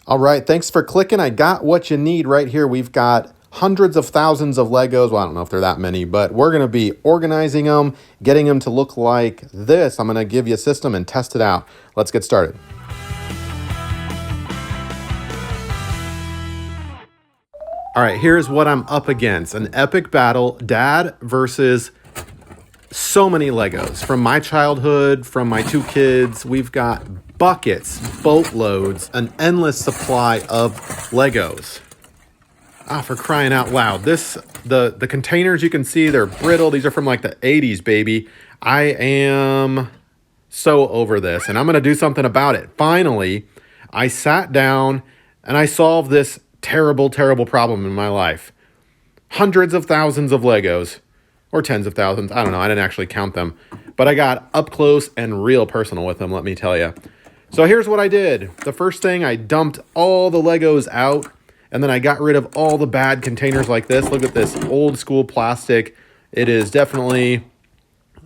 All right, thanks for clicking. I got what you need right here. We've got hundreds of thousands of Legos. Well, I don't know if they're that many, but we're going to be organizing them, getting them to look like this. I'm going to give you a system and test it out. Let's get started. All right, here's what I'm up against. An epic battle, Dad versus so many Legos. From my childhood, from my two kids, we've got buckets, boatloads, an endless supply of Legos. For crying out loud. The containers you can see, they're brittle. These are from like the 80s, baby. I am so over this, and I'm going to do something about it. Finally, I sat down and I solved this terrible, terrible problem in my life. Hundreds of thousands of Legos, or tens of thousands. I don't know. I didn't actually count them, but I got up close and real personal with them, let me tell you. So here's what I did. The first thing, I dumped all the Legos out, and then I got rid of all the bad containers like this. Look at this old school plastic. It is definitely,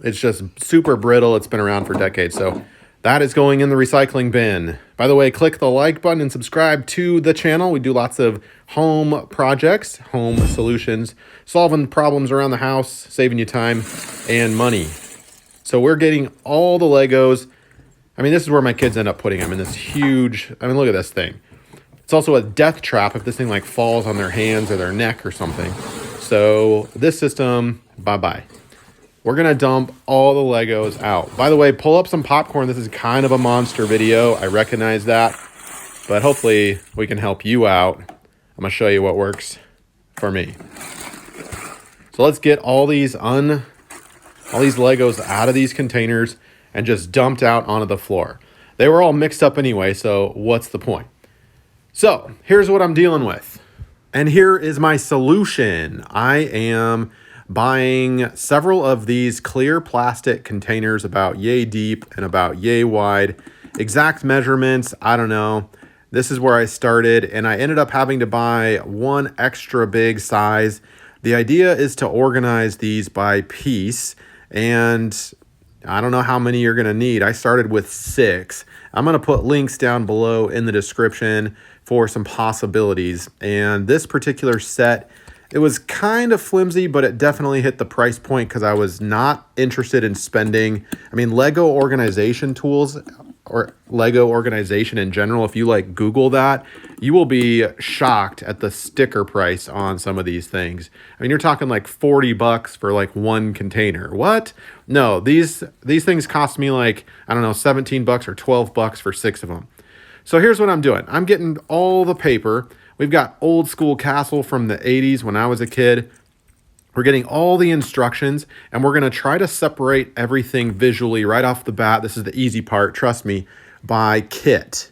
it's just super brittle. It's been around for decades. So that is going in the recycling bin. By the way, click the like button and subscribe to the channel. We do lots of home projects, home solutions, solving problems around the house, saving you time and money. So we're getting all the Legos. I mean, this is where my kids end up putting them in this huge, I mean, look at this thing. It's also a death trap if this thing like falls on their hands or their neck or something. So this system, bye-bye. We're going to dump all the Legos out. By the way, pull up some popcorn. This is kind of a monster video. I recognize that. But hopefully we can help you out. I'm going to show you what works for me. So let's get all these Legos out of these containers and just dumped out onto the floor. They were all mixed up anyway, so what's the point? So here's what I'm dealing with. And here is my solution. I am buying several of these clear plastic containers about yay deep and about yay wide. Exact measurements, I don't know. This is where I started, and I ended up having to buy one extra big size. The idea is to organize these by piece, and I don't know how many you're going to need. I started with 6. I'm going to put links down below in the description for some possibilities. And this particular set, it was kind of flimsy, but it definitely hit the price point because I was not interested in spending. I mean, Lego organization tools or Lego organization in general, if you like Google that, you will be shocked at the sticker price on some of these things. I mean, you're talking like $40 for like one container. What? No, these things cost me like, I don't know, $17 or $12 for 6 of them. So here's what I'm doing. I'm getting all the paper. We've got old school castle from the 80s when I was a kid. We're getting all the instructions, and we're going to try to separate everything visually right off the bat. This is the easy part, trust me, by kit.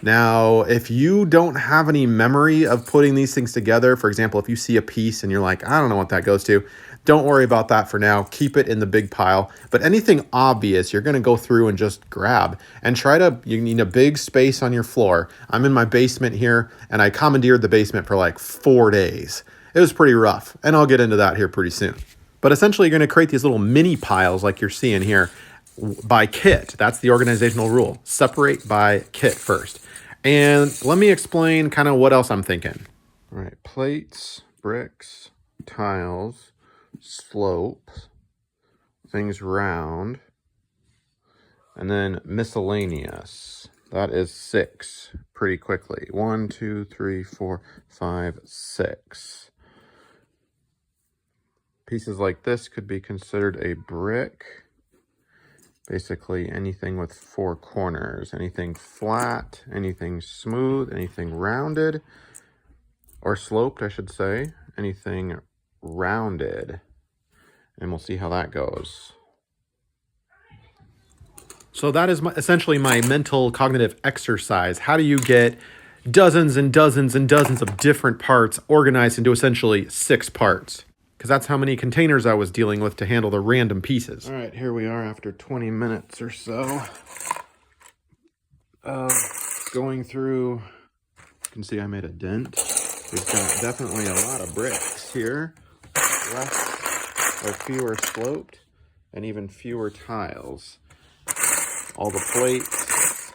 Now, if you don't have any memory of putting these things together, for example, if you see a piece and you're like, I don't know what that goes to, don't worry about that for now. Keep it in the big pile. But anything obvious, you're going to go through and just grab and you need a big space on your floor. I'm in my basement here, and I commandeered the basement for like 4 days. It was pretty rough, and I'll get into that here pretty soon. But essentially, you're going to create these little mini piles like you're seeing here by kit. That's the organizational rule. Separate by kit first. And let me explain kind of what else I'm thinking. All right, plates, bricks, tiles, slopes, things round, and then miscellaneous. That is 6 pretty quickly. 1, 2, 3, 4, 5, 6. Pieces like this could be considered a brick. Basically anything with 4 corners, anything flat, anything smooth, anything rounded, or sloped, I should say, anything rounded. And we'll see how that goes. So that is essentially my mental cognitive exercise. How do you get dozens and dozens and dozens of different parts organized into essentially 6 parts? Because that's how many containers I was dealing with to handle the random pieces. All right, here we are after 20 minutes or so of going through. You can see I made a dent. We've got definitely a lot of bricks here. Less or fewer sloped, and even fewer tiles. All the plates,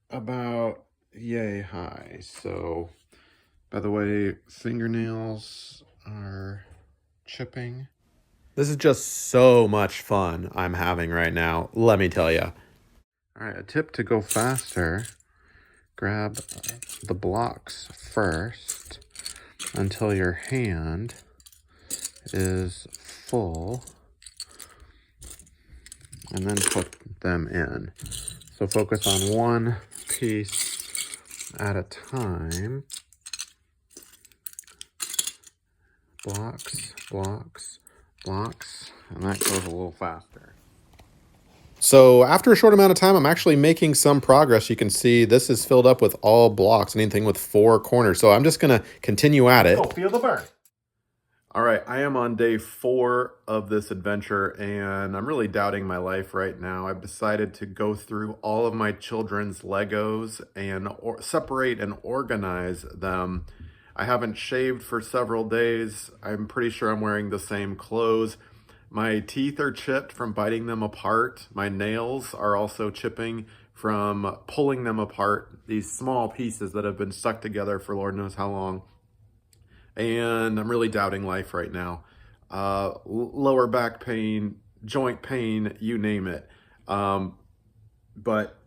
about yay high. So, by the way, fingernails are chipping. This is just so much fun I'm having right now, let me tell you. All right, a tip to go faster, grab the blocks first until your hand is full, and then put them in. So focus on one piece at a time. Blocks, blocks, blocks, and that goes a little faster. So after a short amount of time, I'm actually making some progress. You can see this is filled up with all blocks, anything with 4 corners. So I'm just gonna continue at it. Oh, feel the burn. All right, I am on day 4 of this adventure, and I'm really doubting my life right now. I've decided to go through all of my children's Legos and separate and organize them. I haven't shaved for several days. I'm pretty sure I'm wearing the same clothes. My teeth are chipped from biting them apart. My nails are also chipping from pulling them apart, these small pieces that have been stuck together for Lord knows how long. And I'm really doubting life right now. Lower back pain, joint pain, you name it. But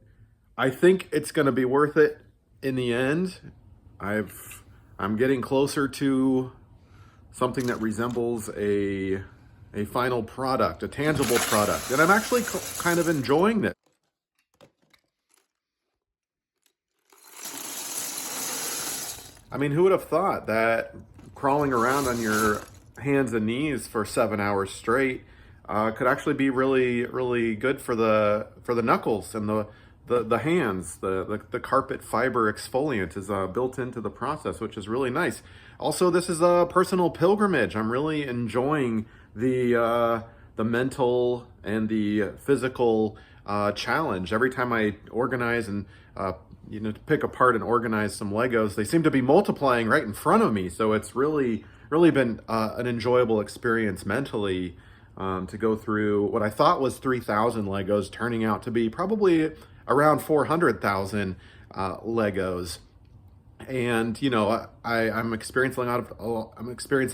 I think it's going to be worth it in the end. I'm getting closer to something that resembles a final product, a tangible product, and I'm actually kind of enjoying this. I mean, who would have thought that crawling around on your hands and knees for 7 hours straight could actually be really, really good for the knuckles and the hands. The carpet fiber exfoliant is built into the process, which is really nice. Also, this is a personal pilgrimage. I'm really enjoying the mental and the physical challenge. Every time I organize and to pick apart and organize some Legos, they seem to be multiplying right in front of me. So it's really been an enjoyable experience mentally to go through what I thought was 3,000 Legos, turning out to be probably around 400,000 Legos. And I'm experiencing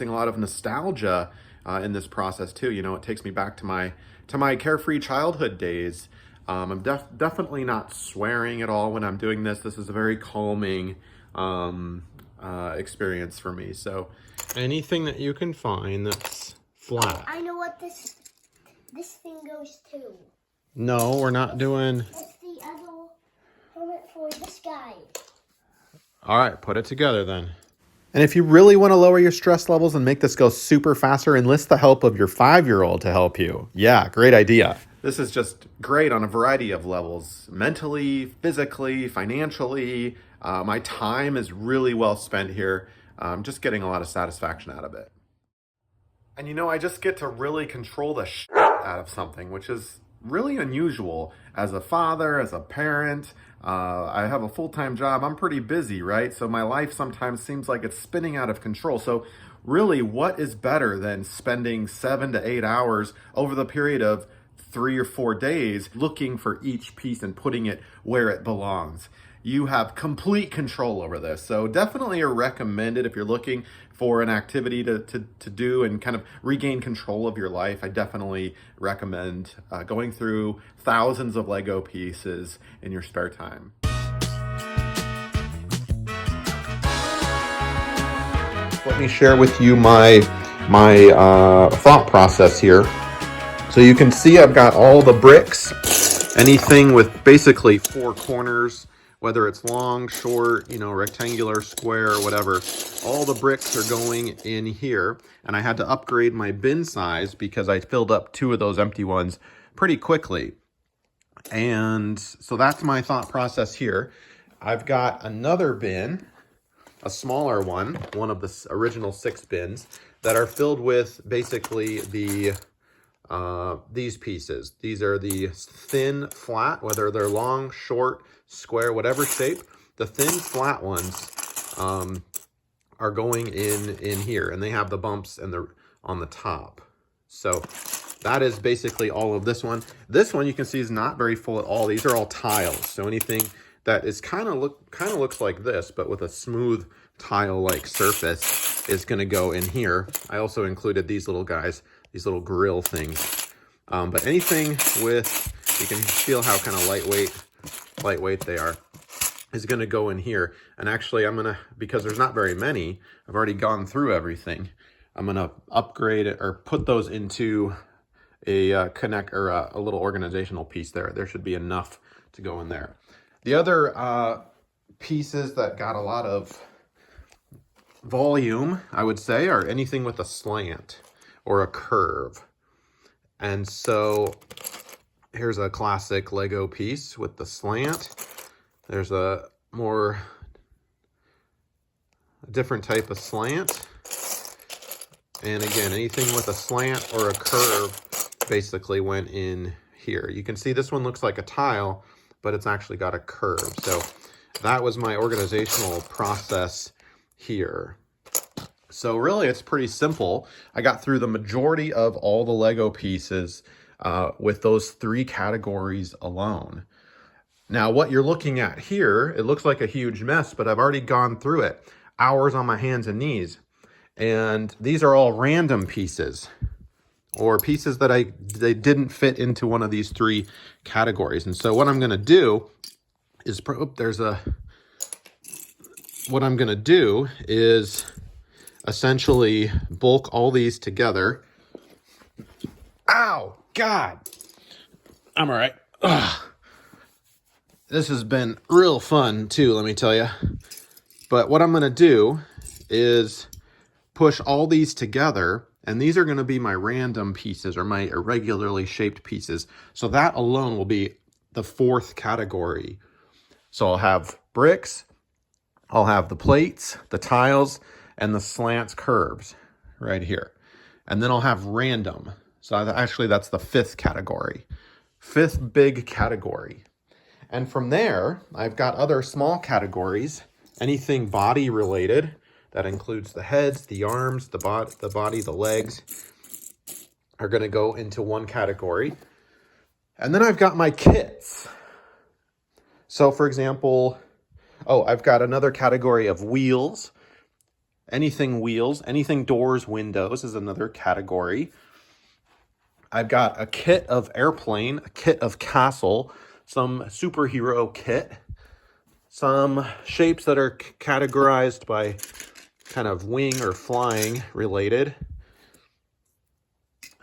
a lot of nostalgia in this process too. It takes me back to my carefree childhood days. I'm definitely not swearing at all when I'm doing this. This is a very calming experience for me. So anything that you can find that's flat. I know what this thing goes to. No, we're not doing. It's the other helmet for this guy. All right, put it together then. And if you really want to lower your stress levels and make this go super faster, enlist the help of your 5-year-old to help you. Yeah, great idea. This is just great on a variety of levels. Mentally, physically, financially. My time is really well spent here. I'm just getting a lot of satisfaction out of it. And I just get to really control the shit out of something, which is really unusual as a father, as a parent. I have a full-time job. I'm pretty busy, right? So my life sometimes seems like it's spinning out of control. So really, what is better than spending 7 to 8 hours over the period of 3 or 4 days looking for each piece and putting it where it belongs? You have complete control over this. So definitely recommend it if you're looking for an activity to do and kind of regain control of your life. I definitely recommend going through thousands of Lego pieces in your spare time. Let me share with you my thought process here. So you can see I've got all the bricks, anything with basically 4 corners, whether it's long, short, rectangular, square, whatever. All the bricks are going in here. And I had to upgrade my bin size because I filled up 2 of those empty ones pretty quickly. And so that's my thought process here. I've got another bin, a smaller one of the original 6 bins, that are filled with basically these pieces. These are the thin, flat, whether they're long, short, square, whatever shape. The thin, flat ones are going in here, and they have the bumps on the top. So that is basically all of this one. This one you can see is not very full at all. These are all tiles. So anything that is kind of looks like this, but with a smooth tile-like surface, is going to go in here. I also included these little guys, these little grill things. But anything with, you can feel how kind of lightweight they are, is going to go in here. And actually, I'm going to, because there's not very many, I've already gone through everything. I'm going to upgrade it or put those into a a little organizational piece there. There should be enough to go in there. The other pieces that got a lot of volume, I would say, are anything with a slant or a curve. And so here's a classic Lego piece with the slant. There's a different type of slant. And again, anything with a slant or a curve basically went in here. You can see this one looks like a tile, but it's actually got a curve. So that was my organizational process here. So really, it's pretty simple. I got through the majority of all the Lego pieces with those 3 categories alone. Now, what you're looking at here, it looks like a huge mess, but I've already gone through it. Hours on my hands and knees. And these are all random pieces, or pieces that they didn't fit into one of these 3 categories. And so what I'm going to do is, what I'm going to do is essentially bulk all these together. Ow, God. I'm all right. Ugh. This has been real fun too, let me tell you. But what I'm going to do is push all these together, and these are going to be my random pieces or my irregularly shaped pieces. So that alone will be the 4th category. So I'll have bricks, I'll have the plates, the tiles, and the slants curves right here. And then I'll have random. So actually that's the 5th category. 5th big category. And from there, I've got other small categories, anything body related. That includes the heads, the arms, the body, the legs are going to go into one category. And then I've got my kits. So for example, I've got another category of wheels. Anything doors, windows is another category. I've got a kit of airplane, a kit of castle, some superhero kit, some shapes that are categorized by kind of wing or flying related.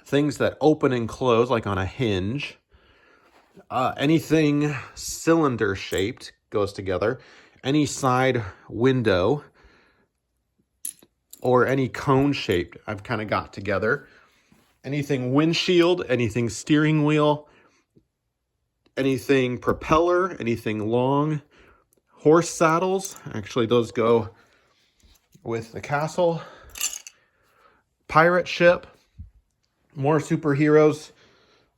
Things that open and close like on a hinge. Anything cylinder shaped goes together. Any side window or any cone shaped I've kind of got together. Anything windshield, anything steering wheel, anything propeller, anything long. Horse saddles, actually those go with the castle. Pirate ship, more superheroes,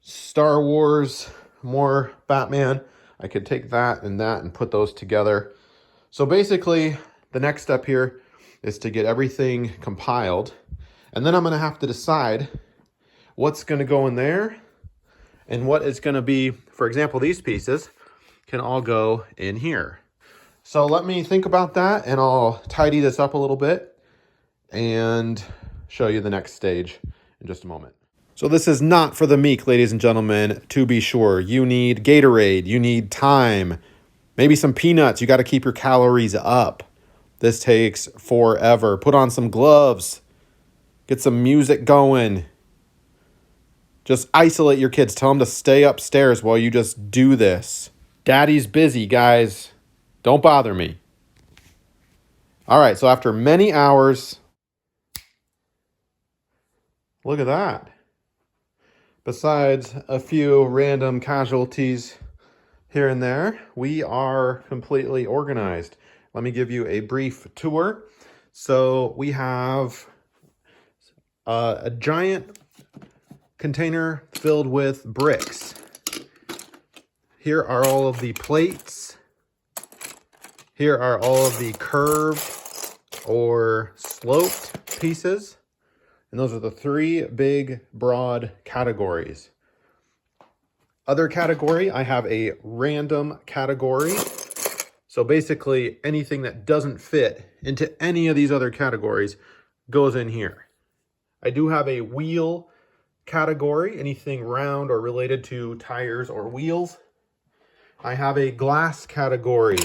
Star Wars, more Batman. I could take that and put those together. So basically, the next step here is to get everything compiled. And then I'm going to have to decide what's going to go in there and what is going to be, for example, these pieces can all go in here. So let me think about that, and I'll tidy this up a little bit and show you the next stage in just a moment. So this is not for the meek, ladies and gentlemen, to be sure. You need Gatorade, you need time, maybe some peanuts. You got to keep your calories up. This takes forever. Put on some gloves. Get some music going. Just isolate your kids. Tell them to stay upstairs while you just do this. Daddy's busy, guys. Don't bother me. All right, so after many hours, look at that. Besides a few random casualties here and there, we are completely organized. Let me give you a brief tour. So we have a giant container filled with bricks. Here are all of the plates. Here are all of the curved or sloped pieces. And those are the 3 big, broad categories. Other category, I have a random category. So basically anything that doesn't fit into any of these other categories goes in here. I do have a wheel category, anything round or related to tires or wheels. I have a glass category,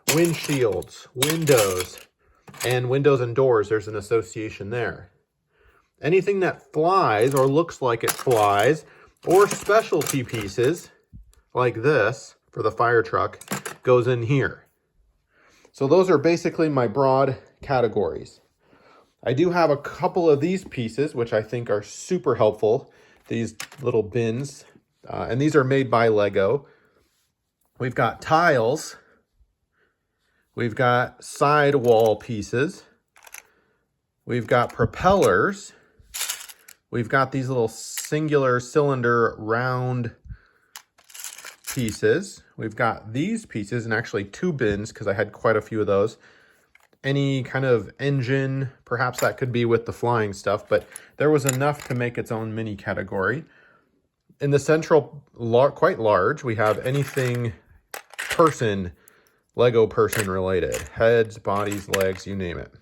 windshields, windows, and windows and doors. There's an association there. Anything that flies or looks like it flies, or specialty pieces like this for the fire truck, goes in here. So those are basically my broad categories. I do have a couple of these pieces, which I think are super helpful. These little bins, and these are made by Lego. We've got tiles. We've got sidewall pieces. We've got propellers. We've got these little singular cylinder round pieces. We've got these pieces, and actually 2 bins because I had quite a few of those. Any kind of engine, perhaps that could be with the flying stuff, but there was enough to make its own mini category. In the central, quite large, we have anything person, Lego person related. Heads, bodies, legs, you name it.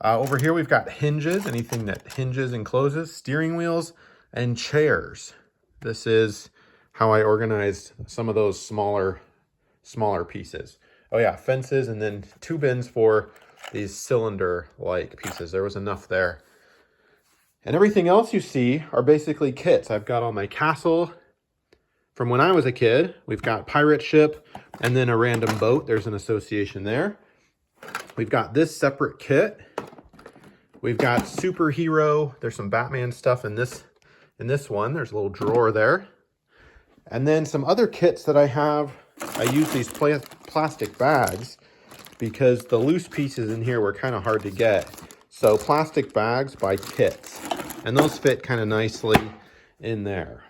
Over here we've got hinges, anything that hinges and closes, steering wheels, and chairs. This is how I organized some of those smaller pieces. Oh yeah, fences, and then 2 bins for these cylinder-like pieces. There was enough there. And everything else you see are basically kits. I've got all my castle from when I was a kid. We've got pirate ship and then a random boat. There's an association there. We've got this separate kit. We've got superhero. There's some Batman stuff in this one. There's a little drawer there. And then some other kits that I have. I use these plastic bags because the loose pieces in here were kind of hard to get. So plastic bags by kits. And those fit kind of nicely in there.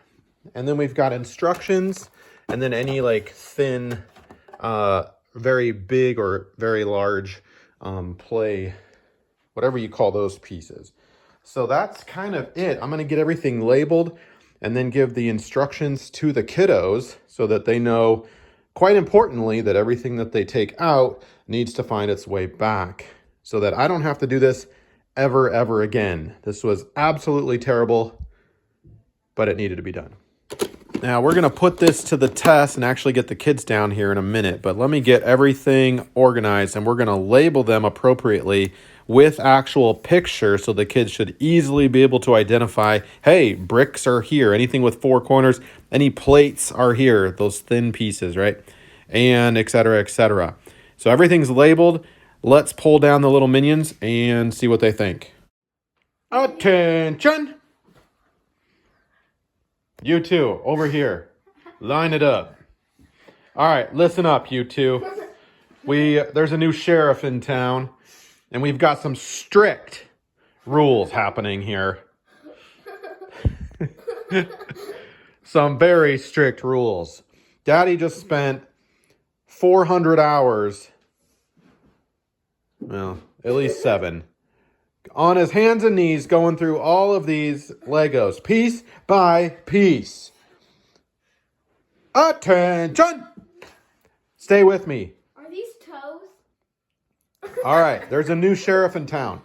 And then we've got instructions, and then any like thin, very big or very large play, whatever you call those pieces. So that's kind of it. I'm going to get everything labeled and then give the instructions to the kiddos so that they know, quite importantly, that everything that they take out needs to find its way back so that I don't have to do this ever again. This was absolutely terrible, but it needed to be done. Now we're going to put this to the test and actually get the kids down here in a minute, but let me get everything organized and we're going to label them appropriately with actual pictures so the kids should easily be able to identify, hey, bricks are here, anything with 4 corners, any plates are here, those thin pieces, right? And et cetera, et cetera. So everything's labeled. Let's pull down the little minions and see what they think. Attention! You two, over here. Line it up. All right, listen up, you two. There's a new sheriff in town, and we've got some strict rules happening here. Some very strict rules. Daddy just spent 400 hours, well, at least 7, on his hands and knees going through all of these Legos, piece by piece. Attention! Stay with me. Are these toes? All right, there's a new sheriff in town.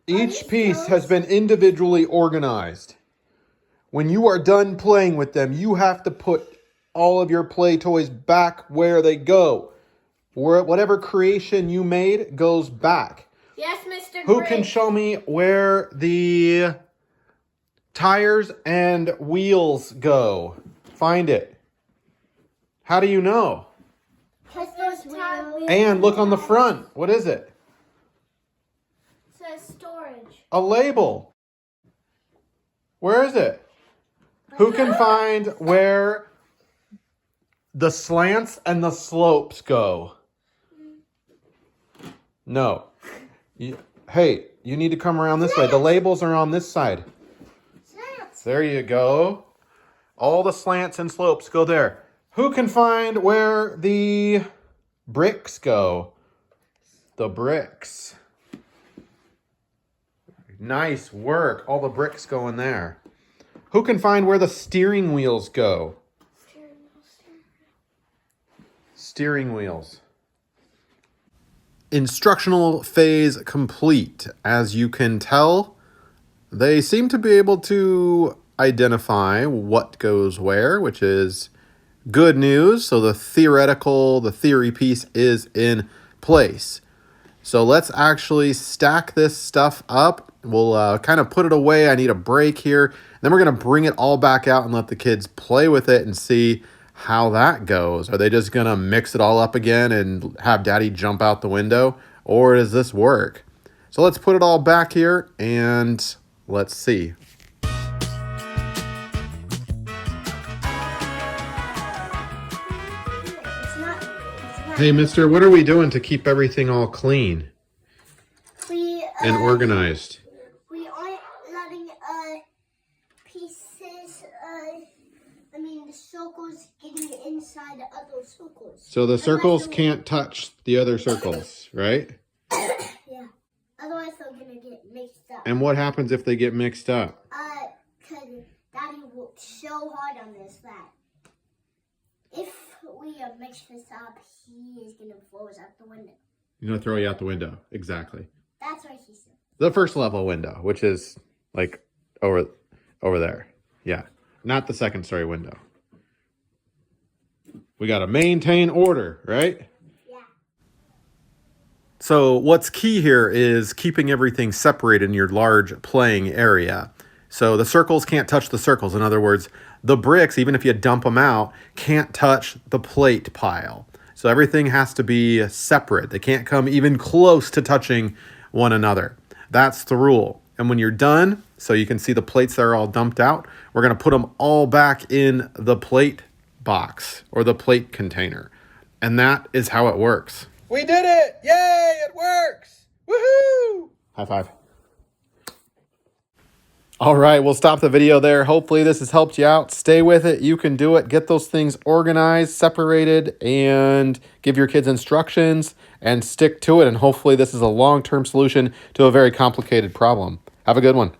Each piece has been individually organized. When you are done playing with them, you have to put all of your play toys back where they go. Whatever creation you made goes back. Yes, Mr. Who can show me where the tires and wheels go? Find it. How do you know? Because there's wheels. And look on the front. What is it? It says storage. A label. Where is it? Who can find where the slants and the slopes go? No. Hey, you need to come around this way. The labels are on this side. Slants. There you go. All the slants and slopes go there. Who can find where the bricks go? The bricks. Nice work. All the bricks go in there. Who can find where the steering wheels go? Steering wheels. Instructional phase complete. As you can tell, they seem to be able to identify what goes where, which is good news. So the theory piece is in place. So let's actually stack this stuff up. We'll kind of put it away. I need a break here. Then we're going to bring it all back out and let the kids play with it and see how that goes. Are they just going to mix it all up again and have daddy jump out the window? Or does this work? So let's put it all back here and let's see. Hey, mister, what are we doing to keep everything all clean and organized? We aren't letting pieces, the circles getting inside the other circles. So the circles can't touch the other circles, right? Yeah. Otherwise they're going to get mixed up. And what happens if they get mixed up? Because Daddy worked so hard on this that if we mix this up, he is going to throw us out the window. He's going to throw you out the window. Exactly. That's what he said. The first level window, which is like over there. Yeah. Not the second story window. We got to maintain order, right? Yeah. So what's key here is keeping everything separated in your large playing area. So the circles can't touch the circles. In other words, the bricks, even if you dump them out, can't touch the plate pile. So everything has to be separate. They can't come even close to touching one another. That's the rule. And when you're done, so you can see the plates that are all dumped out, we're going to put them all back in the plate box or the plate container. And that is how it works. We did it! Yay, it works! Woohoo! High five. All right, we'll stop the video there. Hopefully this has helped you out. Stay with it. You can do it. Get those things organized, separated, and give your kids instructions and stick to it. And hopefully this is a long-term solution to a very complicated problem. Have a good one.